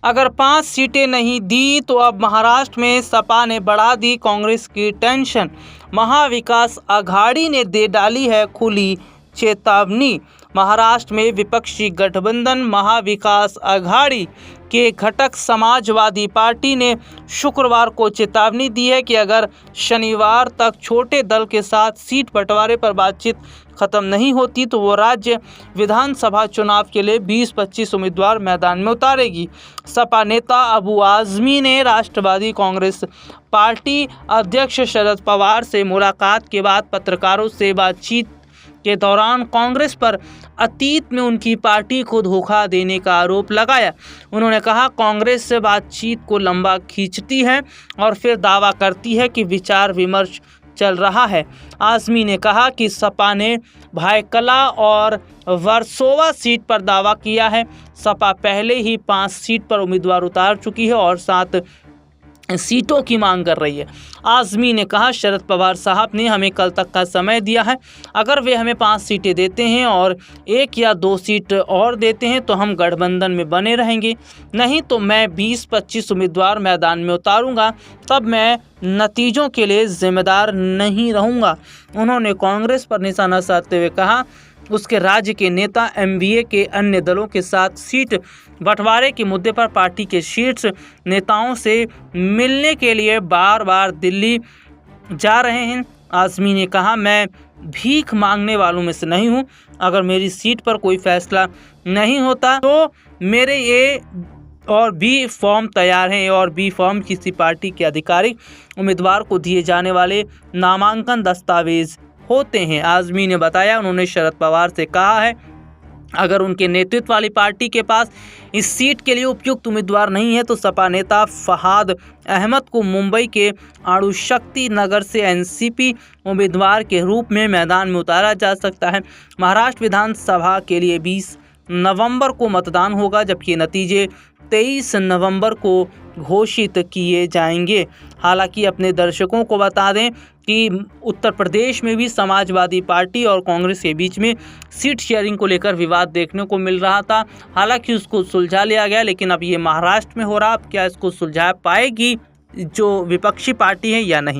अगर 5 सीटें नहीं दी तो अब महाराष्ट्र में सपा ने बढ़ा दी कांग्रेस की टेंशन। महाविकास आघाड़ी ने दे डाली है खुली चेतावनी। महाराष्ट्र में विपक्षी गठबंधन महाविकास आघाड़ी के घटक समाजवादी पार्टी ने शुक्रवार को चेतावनी दी है कि अगर शनिवार तक छोटे दल के साथ सीट बंटवारे पर बातचीत खत्म नहीं होती तो वो राज्य विधानसभा चुनाव के लिए 20-25 उम्मीदवार मैदान में उतारेगी। सपा नेता अबू आजमी ने राष्ट्रवादी कांग्रेस पार्टी अध्यक्ष शरद पवार से मुलाकात के बाद पत्रकारों से बातचीत के दौरान कांग्रेस पर अतीत में उनकी पार्टी को धोखा देने का आरोप लगाया। उन्होंने कहा, कांग्रेस से बातचीत को लंबा खींचती है और फिर दावा करती है कि विचार विमर्श चल रहा है। आजमी ने कहा कि सपा ने भायकला और वर्सोवा सीट पर दावा किया है। सपा पहले ही 5 सीट पर उम्मीदवार उतार चुकी है और 7 सीटों की मांग कर रही है। आजमी ने कहा, शरद पवार साहब ने हमें कल तक का समय दिया है। अगर वे हमें 5 सीटें देते हैं और 1 या 2 सीट और देते हैं तो हम गठबंधन में बने रहेंगे, नहीं तो मैं 20-25 उम्मीदवार मैदान में उतारूंगा, तब मैं नतीजों के लिए जिम्मेदार नहीं रहूंगा। उन्होंने कांग्रेस पर निशाना साधते हुए कहा, उसके राज्य के नेता एमवीए के अन्य दलों के साथ सीट बंटवारे के मुद्दे पर पार्टी के शीर्ष नेताओं से मिलने के लिए बार बार दिल्ली जा रहे हैं। आजमी ने कहा, मैं भीख मांगने वालों में से नहीं हूं। अगर मेरी सीट पर कोई फैसला नहीं होता तो मेरे ए और बी फॉर्म तैयार हैं। ए और बी फॉर्म किसी पार्टी के आधिकारिक उम्मीदवार को दिए जाने वाले नामांकन दस्तावेज होते हैं। आजमी ने बताया, उन्होंने शरद पवार से कहा है, अगर उनके नेतृत्व वाली पार्टी के पास इस सीट के लिए उपयुक्त उम्मीदवार नहीं है तो सपा नेता फहाद अहमद को मुंबई के अणुशक्ति नगर से एनसीपी उम्मीदवार के रूप में मैदान में उतारा जा सकता है। महाराष्ट्र विधानसभा के लिए 20 नवंबर को मतदान होगा, जबकि नतीजे 23 नवंबर को घोषित किए जाएंगे। हालांकि अपने दर्शकों को बता दें कि उत्तर प्रदेश में भी समाजवादी पार्टी और कांग्रेस के बीच में सीट शेयरिंग को लेकर विवाद देखने को मिल रहा था। हालांकि उसको सुलझा लिया गया, लेकिन अब ये महाराष्ट्र में हो रहा। अब क्या इसको सुलझा पाएगी जो विपक्षी पार्टी है या नहीं?